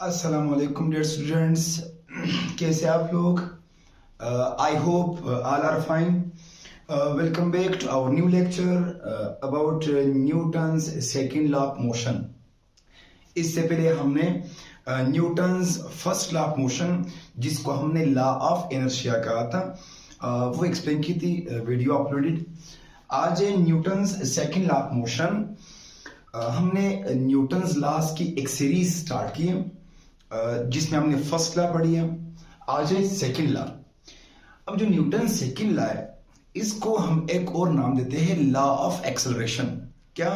अस्सलाम वालेकुम dear students. कैसे आप लोग? I hope all are fine. Welcome back to our new lecture about Newton's second law of motion. इससे पहले हमने Newton's first law of motion, जिसको हमने लॉ ऑफ इनर्शिया कहा था, वो एक्सप्लेन की थी, वीडियो अपलोडेड। आज है Newton's second law of motion. हमने न्यूटन्स लॉज की एक सीरीज स्टार्ट की है, जिसमें हमने फर्स्ट लॉ पढ़ी है। आज है सेकंड लॉ। अब जो न्यूटन सेकंड लॉ है, इसको हम एक और नाम देते हैं लॉ ऑफ एक्सेलरेशन। क्या?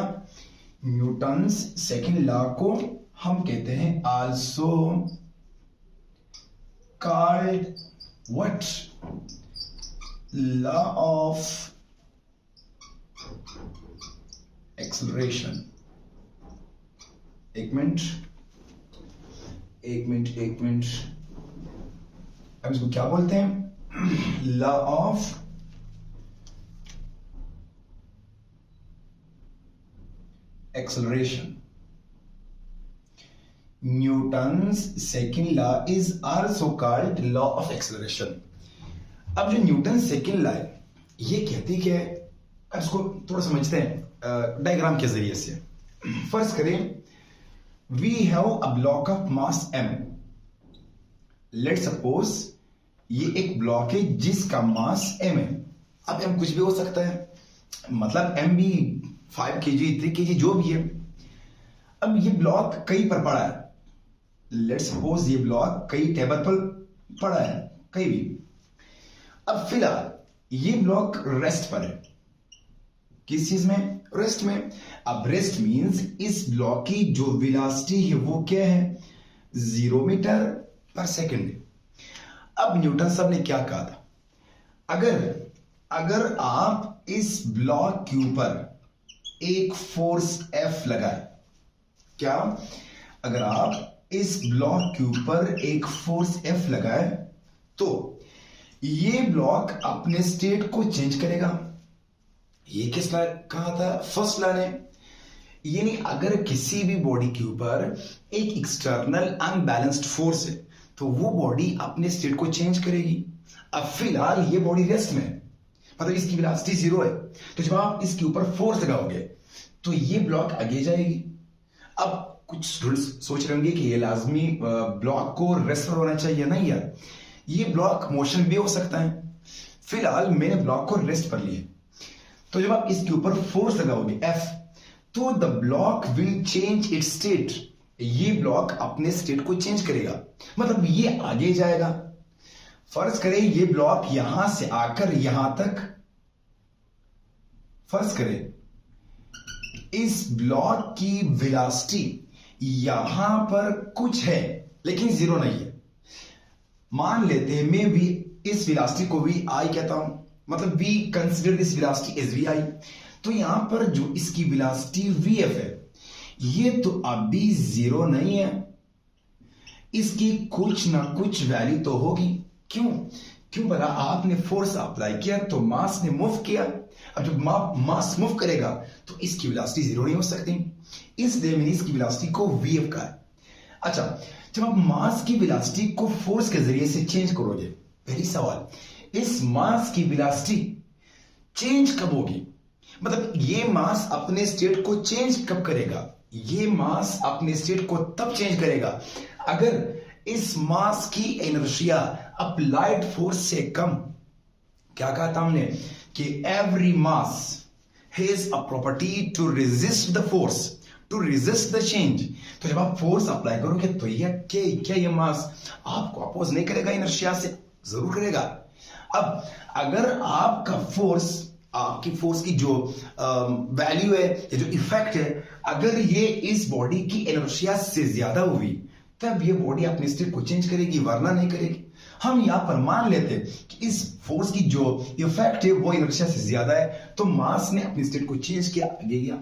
न्यूटन्स सेकंड लॉ को हम कहते हैं also called what? Law of acceleration. एक मिनट। अब इसको क्या बोलते हैं? Law of acceleration. Newton's second law is also called law of acceleration. अब जो न्यूटन सेकंड लॉ है, ये कहती है, अब इसको थोड़ा समझते हैं डायग्राम के जरिए से। फर्ज करें we have a block of mass m. Let's suppose ये एक ब्लॉक है जिसका मास m है। अब m कुछ भी हो सकता है, मतलब m भी 5 kg 3 kg जो भी है। अब ये ब्लॉक कहीं पर पड़ा है। लेट्स सपोज ये ब्लॉक कहीं टेबल पर पड़ा है, कहीं भी। अब फिलहाल ये ब्लॉक रेस्ट पर है। किस चीज में? रेस्ट में। अब रेस्ट मींस इस ब्लॉक की जो वेलोसिटी है वो क्या है? 0 मीटर पर सेकंड। अब न्यूटन साहब ने क्या कहा था? अगर आप इस ब्लॉक के ऊपर एक फोर्स F लगाए, क्या? अगर आप इस ब्लॉक के ऊपर एक फोर्स F लगाए तो ये ब्लॉक अपने स्टेट को चेंज करेगा। ये किस लॉ कहा था? फर्स्ट लॉ ने। यानी अगर किसी भी बॉडी के ऊपर एक एक्सटर्नल अनबैलेंस्ड फोर्स है तो वो बॉडी अपने स्टेट को चेंज करेगी। अब फिलहाल ये बॉडी रेस्ट में है, मतलब इसकी वेलोसिटी 0 है। तो जब आप इसके ऊपर फोर्स लगाओगे तो ये ब्लॉक आगे जाएगी। अब कुछ स्टूडेंट्स सोच रहे होंगे कि ये लाजमी ब्लॉक को रेस्ट पर होना चाहिए। नहीं यार, ये ब्लॉक मोशन भी हो सकता है। फिलहाल मैंने ब्लॉक को रेस्ट पर लिया, तो जब आप इसके ऊपर फोर्स लगाओगे F, तो the block will change it's state. ये ब्लॉक अपने स्टेट को चेंज करेगा, मतलब ये आगे जाएगा। फर्ज करें ये ब्लॉक यहां से आकर यहां तक, फर्ज करें इस ब्लॉक की वेलोसिटी यहां पर कुछ है लेकिन 0 नहीं है। मान लेते हैं मैं भी इस वेलोसिटी को भी I कहता हूं, मतलब we consider this velocity as vi। तो यहां पर जो इसकी वेलोसिटी vf है, ये तो अभी 0 नहीं है, इसकी कुछ ना कुछ वैल्यू तो होगी। क्यों भला? आपने फोर्स अप्लाई किया तो मास ने मूव किया। अब जब मास मूव करेगा तो इसकी वेलोसिटी 0 नहीं हो सकती, इसलिए मैंने इसकी वेलोसिटी को vf कहा है। अच्छा, जब आप मास की वेलोसिटी को फोर्स के जरिए से चेंज करोगे, पहली सवाल, इस मास की वेलोसिटी चेंज कब होगी? मतलब ये मास अपने स्टेट को चेंज कब करेगा? ये मास अपने स्टेट को तब चेंज करेगा अगर इस मास की इनर्शिया अप्लाइड फोर्स से कम। क्या कहा था हमने? कि every mass has a property to resist the force, to resist the change. तो जब आप फोर्स अप्लाई करोगे तो क्या ये मास आपको अपोज नहीं करेगा? इनर्शिया से जरूर करेगा। अब अगर आपका फोर्स, आपकी फोर्स की जो वैल्यू है या जो इफेक्ट है, अगर ये इस बॉडी की इनर्शिया से ज्यादा हुई तब ये बॉडी अपने स्टेट को चेंज करेगी, वरना नहीं करेगी। हम यहां पर मान लेते हैं कि इस फोर्स की जो इफेक्ट है वो इनर्शिया से ज्यादा है, तो मास ने अपने स्टेट को चेंज किया, आगे गया।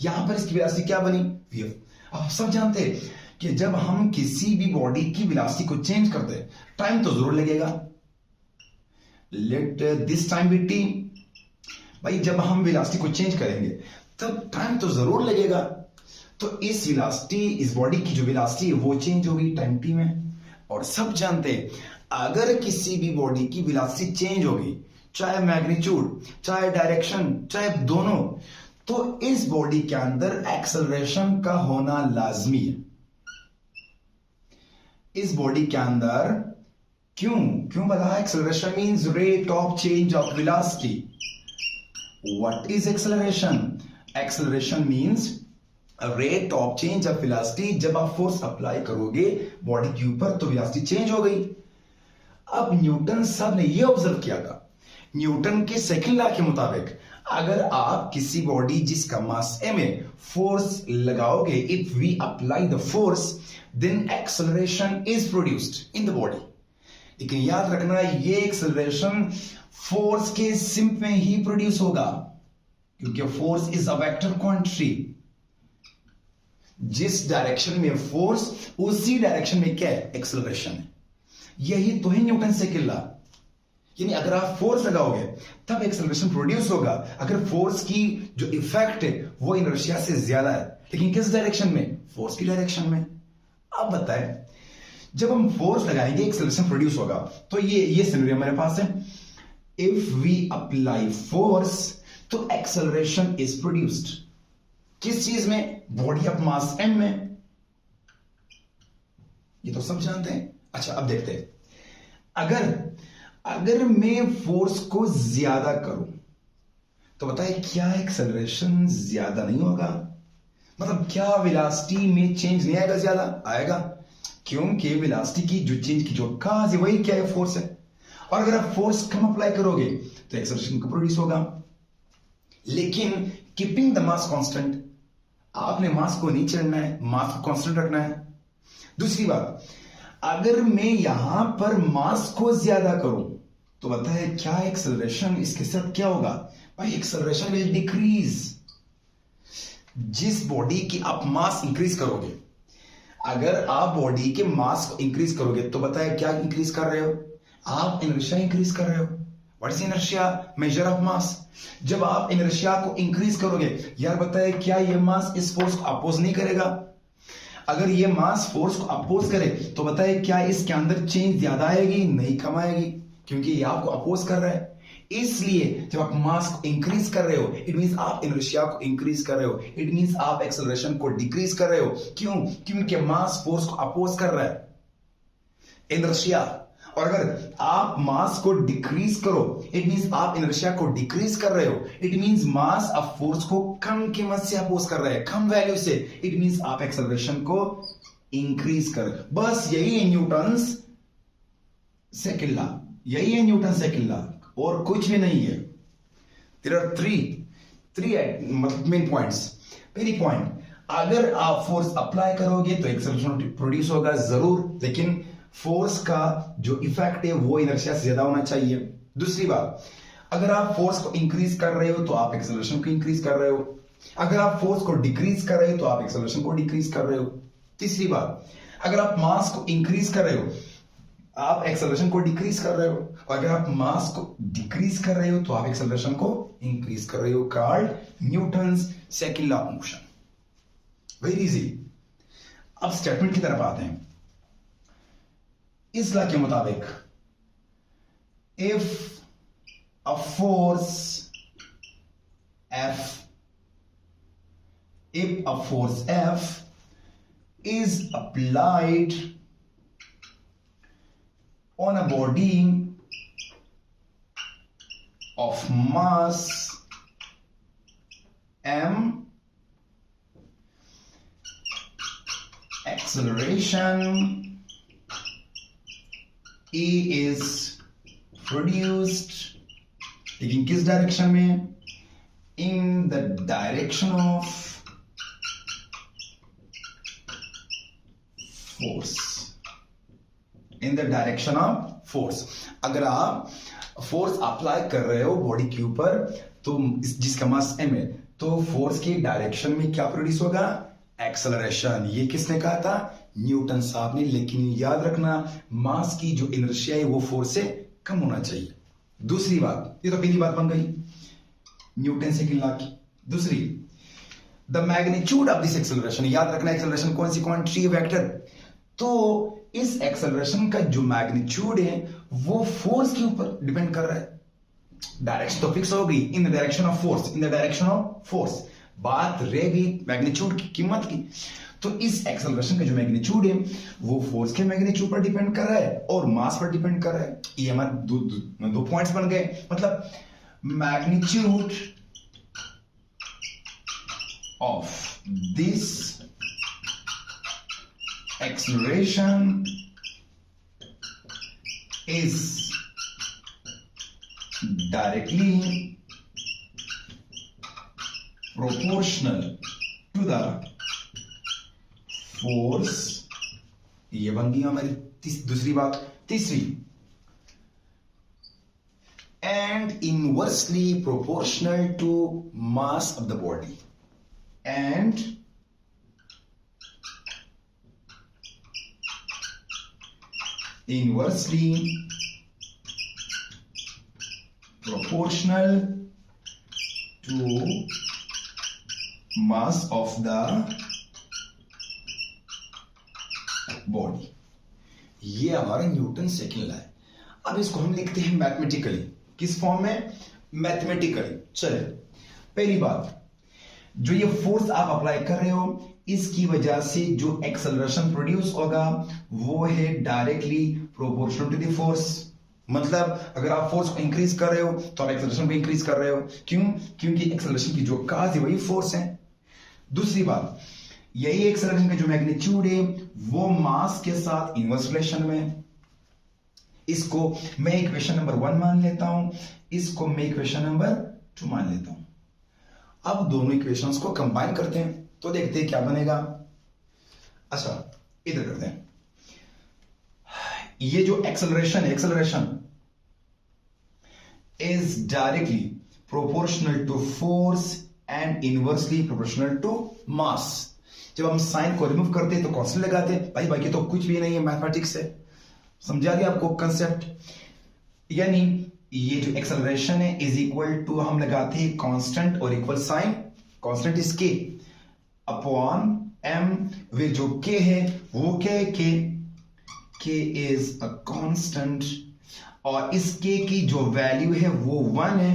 यहां पर इसकी वेलोसिटी क्या बनी? vf। आप सब जानते हैं कि जब हम किसी भी बॉडी की वेलोसिटी को चेंज करते हैं, टाइम तो जरूर लगेगा। Let this time be t। भाई जब हम वेलोसिटी को चेंज करेंगे तब टाइम तो जरूर लगेगा। तो इस वेलोसिटी, इस बॉडी की जो वेलोसिटी है वो चेंज होगी टाइम टी में। और सब जानते हैं अगर किसी भी बॉडी की वेलोसिटी चेंज होगी, चाहे मैग्नीट्यूड, चाहे डायरेक्शन, चाहे दोनों, तो इस बॉडी के अंदर एक्सेलरेशन का होना लाजमी है। इस बॉडी के अंदर क्यों बता? Acceleration means rate of change of velocity. What is acceleration? Acceleration means rate of change of velocity. जब आप फोर्स अप्लाई करोगे बॉडी के ऊपर तो वेलोसिटी चेंज हो गई। अब न्यूटन साहब ने यह ऑब्जर्व किया था, न्यूटन के सेकंड लॉ के मुताबिक अगर आप किसी बॉडी जिसका मास m है फोर्स लगाओगे, if we apply the force then acceleration is produced in the body. लेकिन याद रखना ये एक्सेलरेशन फोर्स के सिंप में ही प्रोड्यूस होगा, क्योंकि force is a vector quantity. जिस डायरेक्शन में फोर्स उसी डायरेक्शन में क्या है? एक्सेलरेशन है। यही तो है न्यूटन सेकंड लॉ। यानी अगर आप फोर्स लगाओगे तब एक्सेलरेशन प्रोड्यूस होगा, अगर फोर्स की जो इफेक्ट है वो इनर्शिया से ज्यादा है। लेकिन किस डायरेक्शन में? फोर्स की डायरेक्शन में। अब बताएं, जब हम फोर्स लगाएंगे एक्सेलरेशन प्रोड्यूस होगा। तो ये सिनेरियो मेरे पास है, इफ वी अप्लाई फोर्स तो एक्सेलरेशन इज प्रोड्यूस्ड। किस चीज में? बॉडी ऑफ मास m में। ये तो सब जानते हैं। अच्छा अब देखते हैं, अगर मैं फोर्स को ज्यादा करूं तो बताए क्या एक्सेलरेशन ज्यादा नहीं होगा? मतलब क्या वेलोसिटी में चेंज नहीं आएगा? ज्यादा आएगा, क्योंकि वेलोसिटी की जो चेंज की जो काज है वही क्या है? फोर्स है। और अगर आप फोर्स कम अप्लाई करोगे तो एक्सेलरेशन को प्रोड्यूस होगा। लेकिन कीपिंग द मास कांस्टेंट, आपने मास को नहीं चढ़ना है, मास को कांस्टेंट रखना है। दूसरी बात, अगर मैं यहां पर मास को ज्यादा करूं तो बताए क्या एक्सेलरेशन इसके साथ क्या होगा? भाई एक्सेलरेशन विल डिक्रीज। जिस बॉडी की आप मास इंक्रीज करोगे, अगर आप बॉडी के मास को इंक्रीज करोगे तो बताए क्या इंक्रीज कर रहे हो? आप इनर्शिया इंक्रीज कर रहे हो। What is inertia? Measure of mass. जब आप इनर्शिया को इंक्रीज करोगे, यार बताए क्या ये मास इस फोर्स को अपोज नहीं करेगा? अगर ये मास फोर्स को अपोज करे तो बताए क्या इसके अंदर चेंज ज्यादा आएगी? नहीं, कम आएगी, क्योंकि ये आपको अपोज कर रहा है। इसलिए जब आप मास को इंक्रीज कर रहे हो इट मींस आप इनर्शिया को इंक्रीज कर रहे हो, इट मींस आप एक्सेलरेशन को डिक्रीज कर रहे हो। क्यों? क्योंकि मास फोर्स को अपोज कर रहा है, इनर्शिया। और अगर आप मास को डिक्रीज करो इट मींस आप इनर्शिया को डिक्रीज कर रहे हो, it means mass of force को कम कीमत से अपोज कर रहे हैं, कम वैल्यू से, इट मींस आप एक्सेलरेशन को इंक्रीज कर। बस यही है न्यूटन सेकंड लॉ, यही है न्यूटन सेकंड लॉ, और कुछ भी नहीं है। There are three main points. पहली पॉइंट, अगर आप फोर्स अप्लाई करोगे तो एक्सेलरेशन प्रोड्यूस होगा जरूर, लेकिन फोर्स का जो इफेक्ट है वो इनर्शिया से ज्यादा होना चाहिए। दूसरी बात, अगर आप फोर्स को इंक्रीज कर रहे हो तो आप एक्सेलरेशन को इंक्रीज कर रहे हो, अगर आप फोर्स को डिक्रीज कर रहे हो तो आप एक्सेलरेशन को डिक्रीज कर रहे हो। तीसरी बात, अगर आप मास को इंक्रीज कर रहे हो आप एक्सेलरेशन को डिक्रीज कर रहे हो, और अगर आप मास को डिक्रीज कर रहे हो तो आप एक्सेलरेशन को इंक्रीज कर रहे हो। Called Newton's second law of motion. Very easy. अब स्टेटमेंट की तरफ आते हैं। इस लॉ के मुताबिक if a force F is applied on a body of mass m, acceleration A is produced, लेकिन किस डायरेक्शन में? In the direction of force, in the direction of force। अगर आप फोर्स अप्लाई कर रहे हो बॉडी के ऊपर तो जिसका मास m है तो फोर्स की डायरेक्शन में क्या प्रोड्यूस होगा? एक्सेलरेशन। ये किसने कहा था? न्यूटन साहब ने। लेकिन याद रखना मास की जो इनर्शिया है वो फोर्स से कम होना चाहिए। दूसरी बात, ये तो पहली बात बन गई न्यूटन सेकंड लॉ की। दूसरी, the magnitude of this acceleration, याद रखना एक्सेलरेशन कौन सी क्वांटिटी है, वेक्टर। तो इस एक्सेलरेशन का जो मैग्नीट्यूड है वो फोर्स के ऊपर डिपेंड कर रहा है। डायरेक्शन तो फिक्स होगी, in the direction of force, in the direction of force. बात रहेगी मैग्नीट्यूड की, कीमत की। तो इस एक्सेलरेशन का जो मैग्नीट्यूड है वो फोर्स के मैग्नीट्यूड पर डिपेंड कर रहा है और मास पर डिपेंड कर रहा है। ये हमारे दो पॉइंट्स बन गए। मतलब magnitude of this acceleration is directly proportional to the force। ये बन गई हमारी दूसरी बात। तीसरी, and inversely proportional to mass of the body, and inversely proportional to mass of the body। ये हमारा न्यूटन सेकंड लॉ है। अब इसको हम लिखते हैं मैथमेटिकली। किस फॉर्म में? मैथमेटिकली। चले, पहली बात, जो ये फोर्स आप अप्लाई कर रहे हो इसकी वजह से जो एक्सेलरेशन प्रोड्यूस होगा वो है directly proportional to the force. मतलब अगर आप फोर्स को इंक्रीज कर रहे हो तो आप एक्सेलरेशन को इंक्रीज कर रहे हो। क्यों? क्योंकि एक्सेलरेशन की जो काज है वही फोर्स है। दूसरी बात, यही एक्सेलरेशन का जो मैग्नीट्यूड है वो मास के साथ इनवर्स रिलेशन में। इसको मैं इक्वेशन नंबर 1 मान लेता हूं, इसको मैं इक्वेशन नंबर 2 मान लेता हूं। अब दोनों इक्वेशंस को कंबाइन करते हैं तो देखते हैं क्या बनेगा। अच्छा, इधर करते हैं। ये जो acceleration is directly proportional to force and inversely proportional to mass. जब हम साइन को रिमूव करते हैं तो कांस्टेंट लगाते हैं। भाई बाकी तो कुछ भी नहीं है, मैथमेटिक्स है। समझा दिया आपको कंसेप्ट। यानी ये जो एक्सेलरेशन है इज इक्वल टू, हम लगाते हैं कांस्टेंट और इक्वल साइन। कांस्टेंट इज के अपॉन एम, वे जो के है वो क्या है? के इज अ कांस्टेंट और इस के की जो वैल्यू है वो 1 है।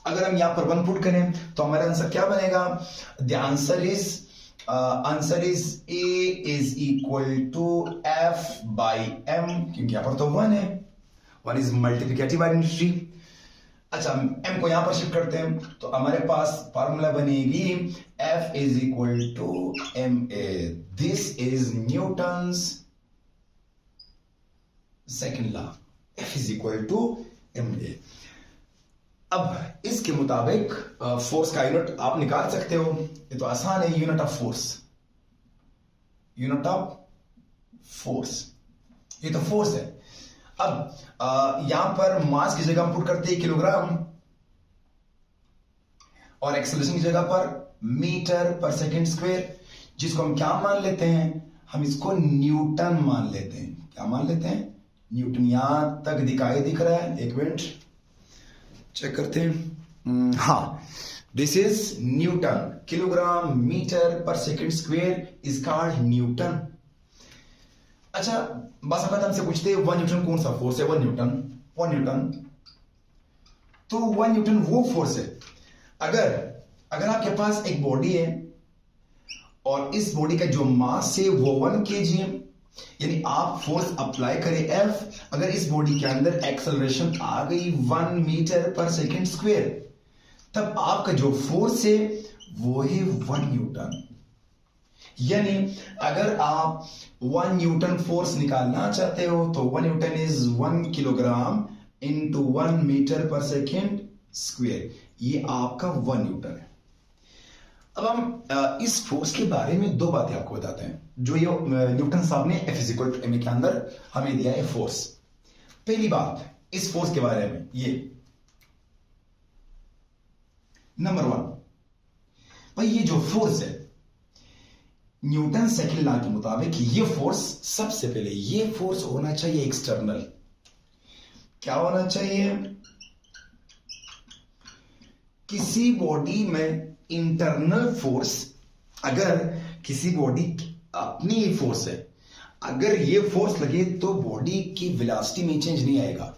अगर हम यहां पर 1 पुट करें तो हमारा आंसर क्या बनेगा? The answer is a is equal to f by m, क्योंकि यहां पर तो 1 है। 1 इज मल्टीप्लिकेटिव आइडेंटिटी। अच्छा, m को यहां पर शिफ्ट करते हैं तो हमारे पास फॉर्मूला बनेगी F is equal to m a. This is Newton's second law, F is equal to m a. अब इसके मुताबिक फोर्स का यूनिट आप निकाल सकते हो। ये तो आसान है, unit of force. Unit of force, ये तो फोर्स है। अब यहां पर मास की जगह हम पुट करते हैं किलोग्राम और एक्सेलरेशन की जगह पर मीटर पर सेकंड स्क्वायर, जिसको हम क्या मान लेते हैं? हम इसको न्यूटन मान लेते हैं। क्या मान लेते हैं? न्यूटन। यहां तक दिख रहा है? एक मिनट चेक करते हैं। हाँ, this is Newton. Kilogram metre per second square is called Newton. अच्छा, बस अगर हमसे पूछते हैं 1 न्यूटन कौन सा फोर्स है? 1 न्यूटन। तो 1 न्यूटन वो फोर्स है। अगर आपके पास एक बॉडी है और इस बॉडी का जो मास है वो 1 kg है, यानी आप फोर्स अप्लाई करें F, अगर इस बॉडी के अंदर एक्सेलरेशन आ गई 1 मीटर पर सेकंड स्क्वायर, तब आपका जो फोर्स है वो है 1 न्यूटन। यानी अगर आप 1 न्यूटन फोर्स निकालना चाहते हो तो 1 newton is 1 kilogram into 1 metre per second square. ये आपका 1 न्यूटन है। अब हम इस फोर्स के बारे में 2 बातें आपको बताते हैं जो ये न्यूटन साहब ने F इक्वल टू एम के अंदर हमें दिया है फोर्स। पहली बात इस फोर्स के बारे में, ये नंबर 1, भाई ये जो फोर्स है न्यूटन सेकंड लॉ के मुताबिक ये फोर्स, सबसे पहले ये फोर्स होना चाहिए एक्सटर्नल। क्या होना चाहिए? किसी बॉडी में इंटरनल फोर्स, अगर किसी बॉडी अपनी ही फोर्स है, अगर ये फोर्स लगे तो बॉडी की वेलोसिटी में चेंज नहीं आएगा।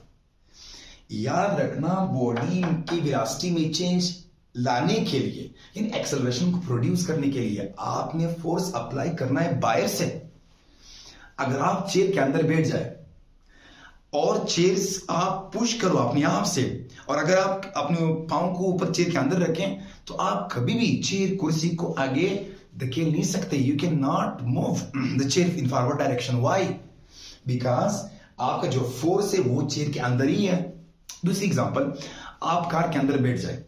याद रखना, बॉडी की वेलोसिटी में चेंज लाने के लिए, इन एक्सेलरेशन को प्रोड्यूस करने के लिए आपने फोर्स अप्लाई करना है बाहर से। अगर आप चेयर के अंदर बैठ जाए और चेयर आप पुश करो अपने आप से, और अगर आप अपने पांव को ऊपर चेयर के अंदर रखें तो आप कभी भी चेयर कुर्सी को आगे धकेल नहीं सकते। You can not move the chair in forward direction. Why? Because आपका जो फोर्स है वो चेयर के अंदर ही है। दूसरी एग्जांपल, आप कार के अंदर बैठ जाए,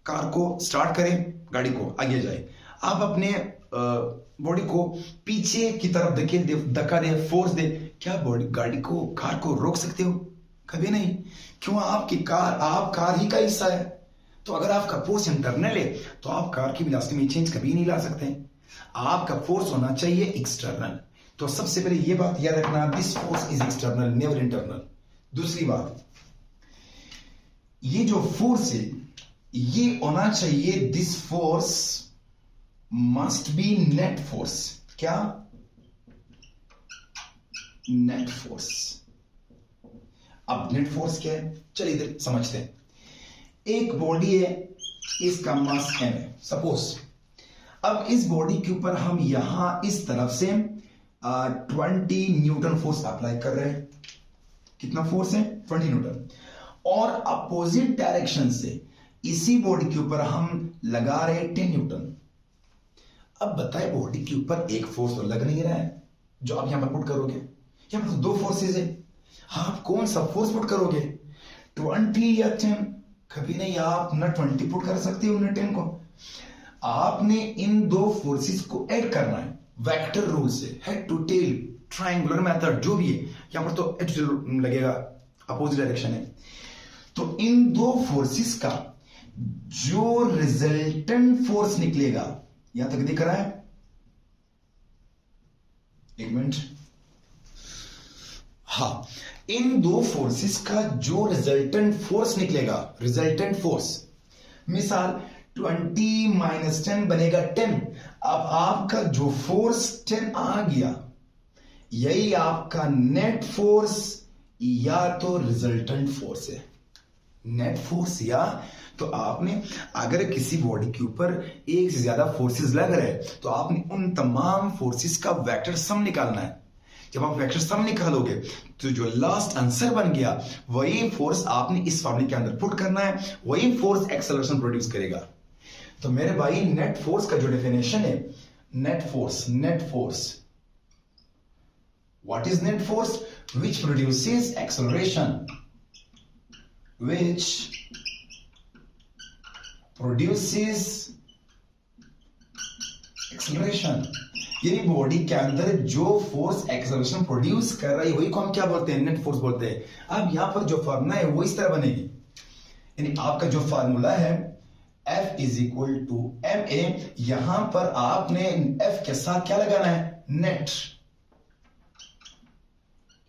कार को स्टार्ट करें, गाड़ी को आगे जाए, आप अपने बॉडी को पीछे की तरफ धकेल दे, धक्का दे, फोर्स दे, क्या बॉडी गाड़ी को, कार को रोक सकते हो? कभी नहीं। क्यों? आप कार ही का हिस्सा है। तो अगर आपका फोर्स इंटरनल है तो आप कार की वेलोसिटी में चेंज कभी नहीं ला सकते। आपका फोर्स होना चाहिए एक्सटर्नल। तो सबसे पहले ये बात याद रखना, this force is external, never internal. दूसरी बात, ये जो फोर्स है ये होना चाहिए, this force must be net force. क्या? Net force. अब नेट फोर्स क्या है, चलिए इधर समझते हैं। एक बॉडी है, इसका मास m है सपोज। अब इस बॉडी के ऊपर हम यहां इस तरफ से 20 न्यूटन फोर्स अप्लाई कर रहे हैं। कितना फोर्स है? 20 न्यूटन। और अपोजिट डायरेक्शन से इसी बॉडी के ऊपर हम लगा रहे हैं 10 न्यूटन। अब बताए, बॉडी के ऊपर एक फोर्स तो लग नहीं रहा है जो आप यहां पर पुट करोगे। यहां पर तो दो फोर्सेस है, आप कौन सा फोर्स पुट करोगे, 20 या 10? कभी नहीं। आप ना 20 पुट कर सकते हो ना 10 को। आपने इन दो फोर्सेस को ऐड करना है वेक्टर रूल से, head to tail, triangular method, जो भी है। यहां पर तो हेड टू लगेगा, अपोजिट डायरेक्शन है। तो इन दो फोर्सेस का जो रिजल्टेंट फोर्स निकलेगा, यहां तक दिख रहा है? एक मिनट। हाँ, इन दो फोर्सेस का जो रिजल्टेंट फोर्स निकलेगा, रिजल्टेंट फोर्स, मिसाल 20 माइनस 10 बनेगा 10। अब आपका जो फोर्स 10 आ गया, यही आपका नेट फोर्स या तो रिजल्टेंट फोर्स है। नेट फोर्स या तो आपने, अगर किसी बॉडी के ऊपर एक से ज्यादा फोर्सेस लग रहे हैं तो आपने उन तमाम फोर्सेस का वेक्टर सम निकालना है। जब आप वेक्टर सम निकालोगे तो जो लास्ट आंसर बन गया वही फोर्स आपने इस फॉर्मूले के अंदर पुट करना है, वही फोर्स एक्सेलरेशन प्रोड्यूस करेगा। तो मेरे भाई, नेट फोर्स का जो डेफिनेशन है, net force what is net force? Which produces acceleration, which produces acceleration। यानी बॉडी के अंदर जो फोर्स एक्सेलरेशन प्रोड्यूस कर रही है वही को हम क्या बोलते हैं? नेट फोर्स बोलते हैं। अब यहां पर जो फॉर्मूला है वो इस तरह बनेगी, यानी आपका जो फॉर्मूला है F is equal to ma, यहां पर आपने F के साथ क्या लगाना है? नेट।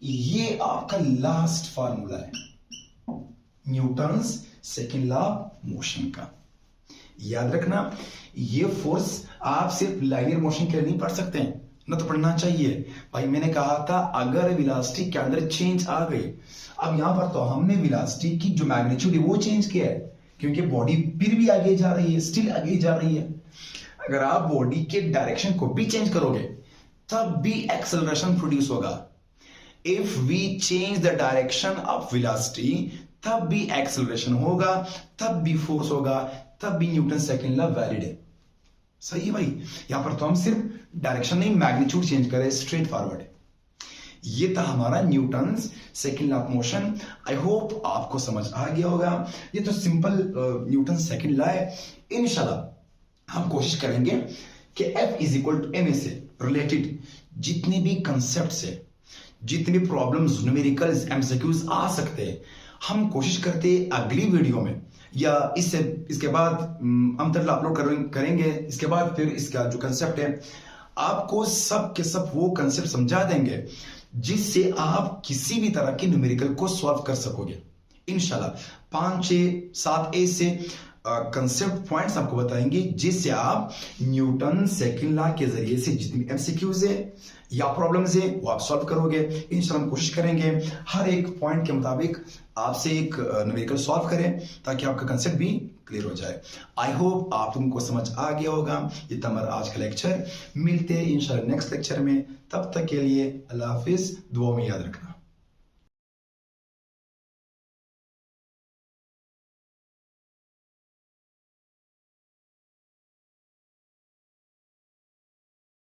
ये आपका लास्ट फॉर्मूला है न्यूटन्स सेकेंड लॉ मोशन का। याद रखना, ये फोर्स आप सिर्फ लाइनियर मोशन के लिए नहीं पढ़ सकते हैं, ना तो पढ़ना चाहिए भाई। मैंने कहा था अगर वेलोसिटी के अंदर चेंज आ गई, अब यहां पर तो हमने वेलोसिटी की जो मैग्नीट्यूड है वो चेंज किया है, क्योंकि बॉडी फिर भी आगे जा रही है, स्टिल आगे जा रही है। अगर आप बॉडी के डायरेक्शन को भी चेंज करोगे तब भी एक्सेलरेशन प्रोड्यूस होगा। If we change the direction of velocity तब भी एक्सेलरेशन होगा, तब भी फोर्स होगा, तब भी न्यूटन सेकंड लॉ वैलिड है। सही है भाई। यहां पर तो हम सिर्फ डायरेक्शन नहीं, मैग्नीट्यूड चेंज करें, स्ट्रेट फॉरवर्ड। ये था हमारा Newton second law of motion. I hope आपको समझ आ गया होगा। ये तो सिंपल न्यूटन सेकंड लॉ है। इंशाल्लाह हम कोशिश करेंगे कि F is equal to ma से रिलेटेड जितने भी कंसेप्ट है, जितनी भी प्रॉब्लम्स, न्यूमेरिकल्स, एमसीक्यूज आ सकते हैं, हम कोशिश करते अगली वीडियो में या इसके बाद अमतल अपलोड करेंगे। इसके बाद फिर इसका जो कंसेप्ट है आपको सब के सब वो कंसेप्ट समझा देंगे जिससे आप किसी भी तरह के न्यूमेरिकल को सॉल्व कर सकोगे इंशाल्लाह। 5, 6, 7 ऐसे कंसेप्ट पॉइंट्स आपको बताएंगे, जिससे आप न्यूटन सेकंड लॉ के जरिए से जितनी एमसीक्यूज है या प्रॉब्लम्स है वो आप सॉल्व करोगे। इंशाल्लाह हम कोशिश करेंगे हर एक पॉइंट के मुताबिक आपसे एक न्यूमेरिकल सॉल्व करें, ताकि आपका कंसेप्ट भी क्लियर हो जाए। आई होप आप तुमको समझ आ गया होगा। ये था हमारा आज का लेक्चर। मिलते हैं इंशाल्लाह नेक्स्ट लेक्चर में। तब तक के लिए अल्लाह हाफिज। दुआ में याद रखना।